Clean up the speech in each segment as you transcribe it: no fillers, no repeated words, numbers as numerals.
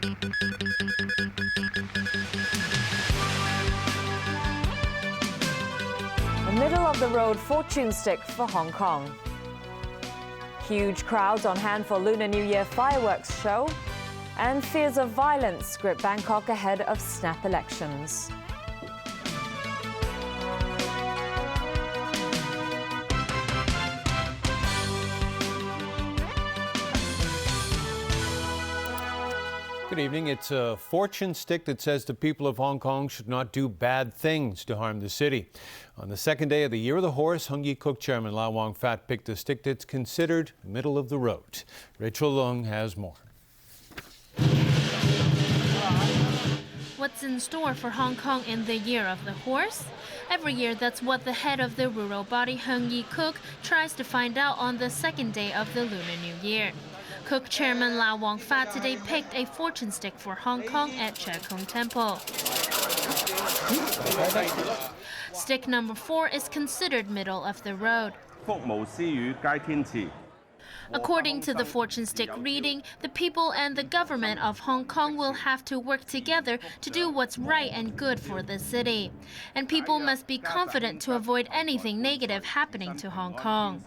A middle-of-the-road fortune stick for Hong Kong. Huge crowds on hand for Lunar New Year fireworks show. And fears of violence grip Bangkok ahead of snap elections. Good evening. It's a fortune stick that says the people of Hong Kong should not do bad things to harm the city. On the second day of the Year of the Horse, Hung Yee Cook Chairman Lau Wong Fat picked a stick that's considered middle of the road. Rachel Leung has more. What's in store for Hong Kong in the Year of the Horse? Every year, that's what the head of the rural body, Hung Yee Cook, tries to find out on the second day of the Lunar New Year. Cook Chairman Lau Wong Fat today picked a fortune stick for Hong Kong at Che Kung Temple. Stick number 4 is considered middle of the road. According to the fortune stick reading, the people and the government of Hong Kong will have to work together to do what's right and good for the city. And people must be confident to avoid anything negative happening to Hong Kong.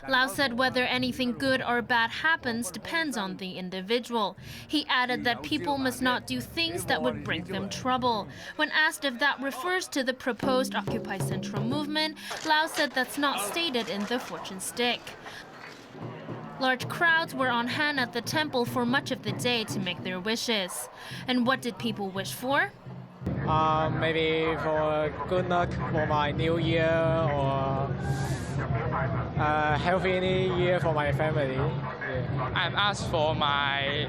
Lau said whether anything good or bad happens depends on the individual. He added that people must not do things that would bring them trouble. When asked if that refers to the proposed Occupy Central movement, Lau said that's not stated in the fortune stick. Large crowds were on hand at the temple for much of the day to make their wishes. And what did people wish for? Maybe for good luck for my new year or healthy new year for my family. Yeah. I'm asked for my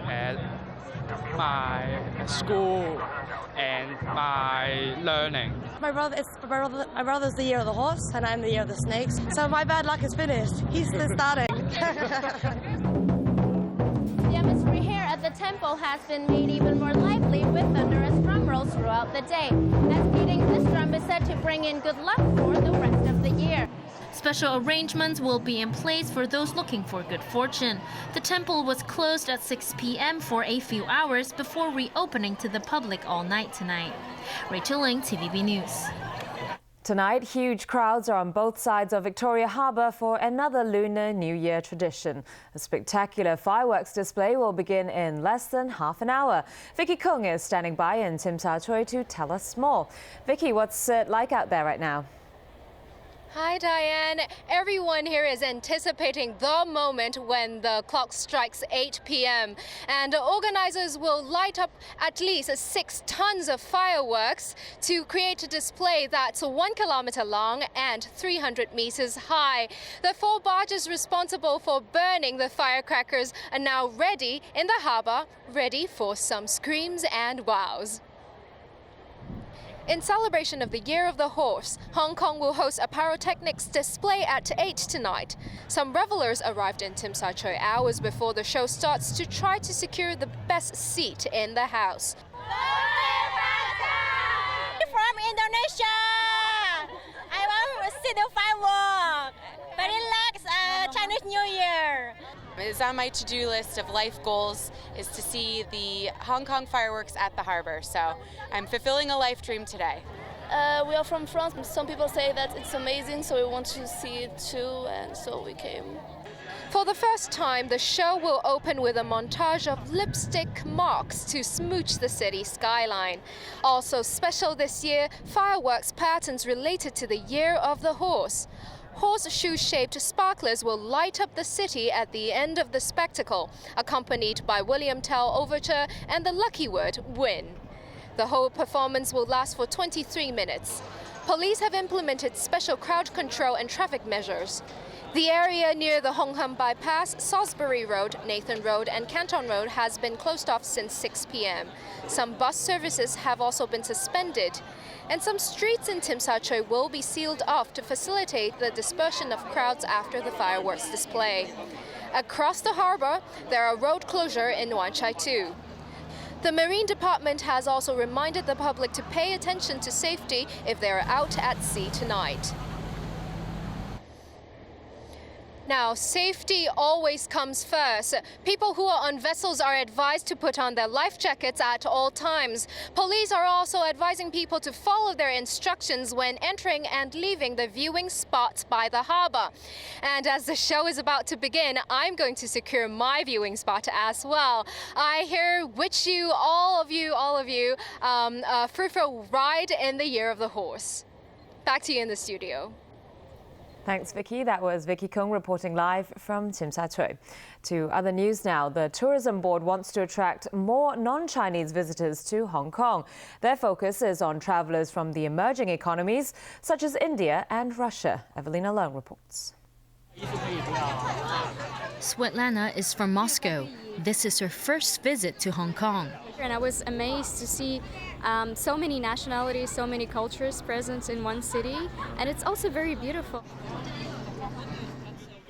school and my learning. My brother's the Year of the Horse and I'm the Year of the Snakes. So my bad luck is finished. He's still starting. The atmosphere here at the temple has been made even more lively with thunderous drum rolls throughout the day, as beating this drum is said to bring in good luck for the rest of the year. Special arrangements will be in place for those looking for good fortune. The temple was closed at 6 p.m. for a few hours before reopening to the public all night tonight. Rachel Leung, TVB News. Tonight, huge crowds are on both sides of Victoria Harbour for another Lunar New Year tradition. A spectacular fireworks display will begin in less than half an hour. Vicky Kung is standing by in Tim Sa Choi to tell us more. Vicky, what's it like out there right now? Hi, Diane. Everyone here is anticipating the moment when the clock strikes 8 p.m. And organizers will light up at least 6 tons of fireworks to create a display that's 1 kilometer long and 300 meters high. The 4 barges responsible for burning the firecrackers are now ready in the harbor, ready for some screams and wows. In celebration of the Year of the Horse, Hong Kong will host a pyrotechnics display at 8 tonight. Some revelers arrived in Tim Sa Choi hours before the show starts to try to secure the best seat in the house. From Indonesia! I want to see the fireworks. Very relaxed Chinese New Year. It's on my to-do list of life goals is to see the Hong Kong fireworks at the harbor. So I'm fulfilling a life dream today. We are from France. Some people say that it's amazing, so we want to see it too, and so we came. For the first time, the show will open with a montage of lipstick marks to smooch the city skyline. Also special this year, fireworks patterns related to the Year of the Horse. Horseshoe-shaped sparklers will light up the city at the end of the spectacle, accompanied by William Tell Overture and the lucky word, win. The whole performance will last for 23 minutes. Police have implemented special crowd control and traffic measures. The area near the Hong Kong Bypass, Salisbury Road, Nathan Road and Canton Road has been closed off since 6 p.m. Some bus services have also been suspended. And some streets in Tim Sa Choi will be sealed off to facilitate the dispersion of crowds after the fireworks display. Across the harbor, there are road closures in Wan Chai too. The Marine Department has also reminded the public to pay attention to safety if they are out at sea tonight. Now, safety always comes first. People who are on vessels are advised to put on their life jackets at all times. Police are also advising people to follow their instructions when entering and leaving the viewing spots by the harbour. And as the show is about to begin, I'm going to secure my viewing spot as well. I here wish you, all of you, a fruitful ride in the Year of the Horse. Back to you in the studio. Thanks, Vicky. That was Vicky Kung reporting live from Tsim Sha Tsui. To other news now. The Tourism Board wants to attract more non-Chinese visitors to Hong Kong. Their focus is on travellers from the emerging economies, such as India and Russia. Evelina Leung reports. Svetlana is from Moscow. This is her first visit to Hong Kong. And I was amazed to see so many nationalities, so many cultures present in one city, and it's also very beautiful.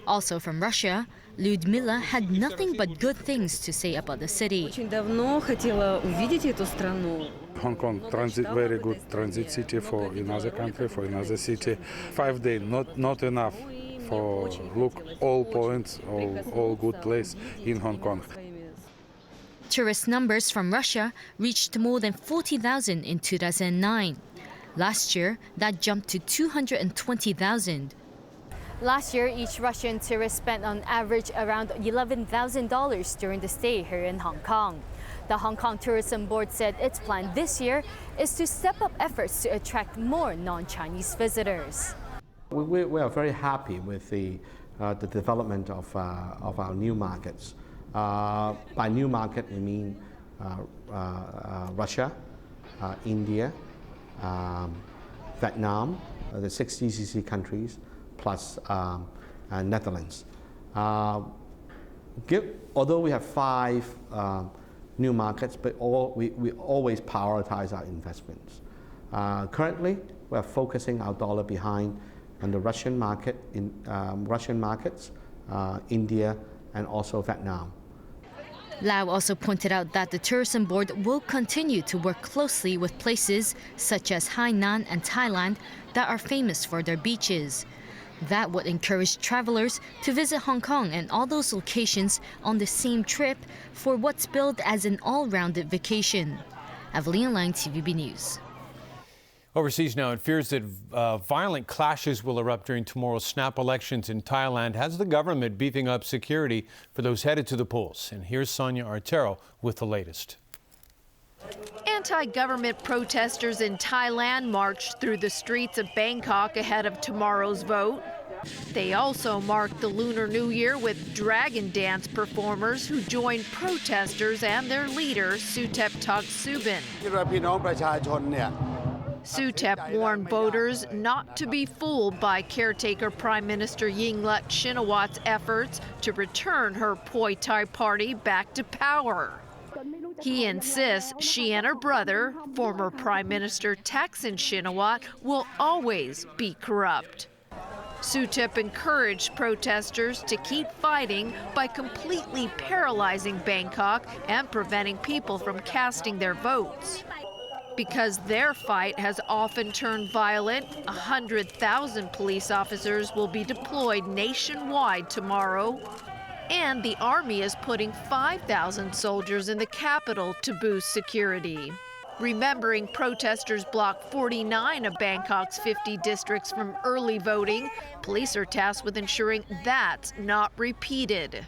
Also from Russia, Lyudmila had nothing but good things to say about the city. Hong Kong, very good transit city for another country, for another city. 5 days, not enough for look all points, all good place in Hong Kong. Tourist numbers from Russia reached more than 40,000 in 2009. Last year, that jumped to 220,000. Last year, each Russian tourist spent on average around $11,000 during the stay here in Hong Kong. The Hong Kong Tourism Board said its plan this year is to step up efforts to attract more non-Chinese visitors. We are very happy with the development of our new markets. By new market, we mean Russia, India, Vietnam, the 6 GCC countries, plus Netherlands. Although we have 5 new markets, but we always prioritize our investments. Currently, we are focusing our dollar behind on the Russian market, Russian markets, India, and also Vietnam. Lau also pointed out that the Tourism Board will continue to work closely with places such as Hainan and Thailand that are famous for their beaches. That would encourage travelers to visit Hong Kong and all those locations on the same trip for what's billed as an all-rounded vacation. Evelina Leung, TVB News. Overseas now, it fears that violent clashes will erupt during tomorrow's snap elections in Thailand. Has the government beefing up security for those headed to the polls? And here's Sonia Artero with the latest. Anti-government protesters in Thailand marched through the streets of Bangkok ahead of tomorrow's vote. They also marked the Lunar New Year with dragon dance performers who joined protesters and their leader, Suthep Thaugsuban. Suthep warned voters not to be fooled by caretaker Prime Minister Yingluck Shinawat's efforts to return her Pheu Thai party back to power. He insists she and her brother, former Prime Minister Thaksin Shinawat, will always be corrupt. Suthep encouraged protesters to keep fighting by completely paralyzing Bangkok and preventing people from casting their votes. Because their fight has often turned violent, 100,000 police officers will be deployed nationwide tomorrow. And the army is putting 5,000 soldiers in the capital to boost security. Remembering protesters blocked 49 of Bangkok's 50 districts from early voting, police are tasked with ensuring that's not repeated.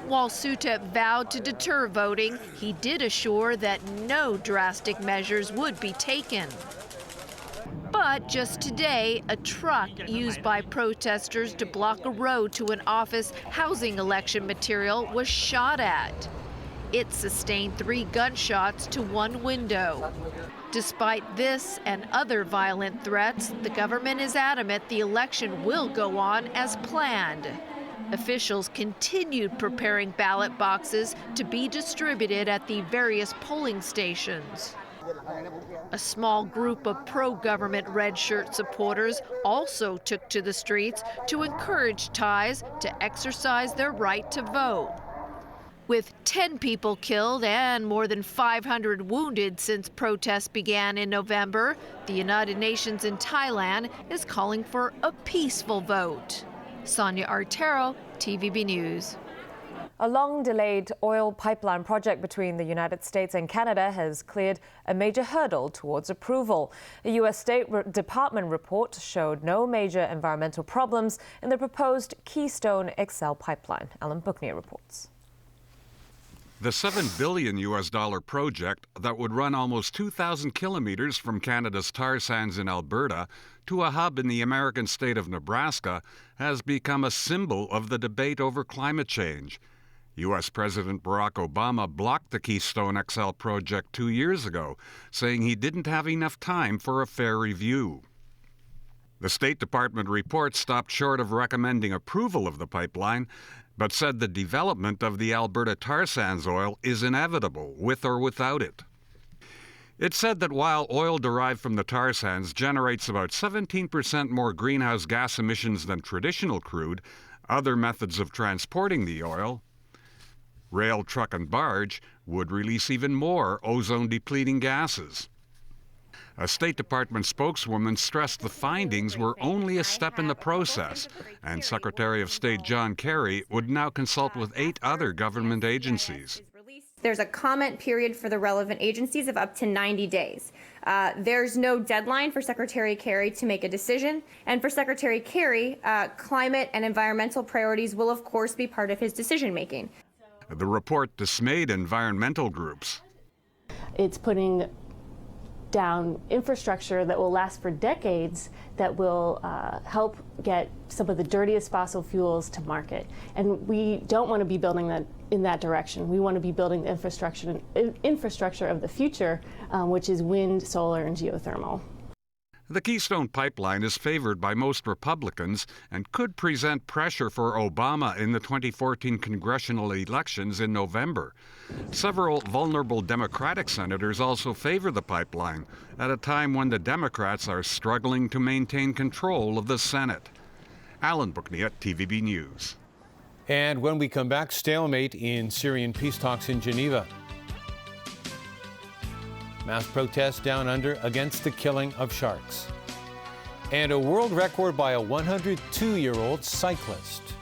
While Suthep vowed to deter voting, he did assure that no drastic measures would be taken. But just today, a truck used by protesters to block a road to an office housing election material was shot at. It sustained 3 gunshots to 1 window. Despite this and other violent threats, the government is adamant the election will go on as planned. Officials continued preparing ballot boxes to be distributed at the various polling stations. A small group of pro-government red shirt supporters also took to the streets to encourage Thais to exercise their right to vote. With 10 people killed and more than 500 wounded since protests began in November, the United Nations in Thailand is calling for a peaceful vote. Sonia Artero, TVB News. A long-delayed oil pipeline project between the United States and Canada has cleared a major hurdle towards approval. A U.S. State Department report showed no major environmental problems in the proposed Keystone XL pipeline. Alan Booknear reports. The $7 billion project that would run almost 2,000 kilometers from Canada's tar sands in Alberta to a hub in the American state of Nebraska has become a symbol of the debate over climate change. U.S. President Barack Obama blocked the Keystone XL project 2 years ago, saying he didn't have enough time for a fair review. The State Department report stopped short of recommending approval of the pipeline, but said the development of the Alberta tar sands oil is inevitable, with or without it. It said that while oil derived from the tar sands generates about 17% more greenhouse gas emissions than traditional crude, other methods of transporting the oil, rail, truck, and barge, would release even more ozone-depleting gases. A State Department spokeswoman stressed the findings were only a step in the process, and Secretary of State John Kerry would now consult with 8 other government agencies. There's a comment period for the relevant agencies of up to 90 days. There's no deadline for Secretary Kerry to make a decision, and for Secretary Kerry, climate and environmental priorities will of course be part of his decision-making. The report dismayed environmental groups. It's putting down infrastructure that will last for decades, that will help get some of the dirtiest fossil fuels to market. And we don't want to be building that in that direction. We want to be building the infrastructure of the future, which is wind, solar, and geothermal. The Keystone Pipeline is favored by most Republicans and could present pressure for Obama in the 2014 congressional elections in November. Several vulnerable Democratic senators also favor the pipeline at a time when the Democrats are struggling to maintain control of the Senate. Alan Booknear, TVB News. And when we come back, stalemate in Syrian peace talks in Geneva. Mass protests down under against the killing of sharks. And a world record by a 102-year-old cyclist.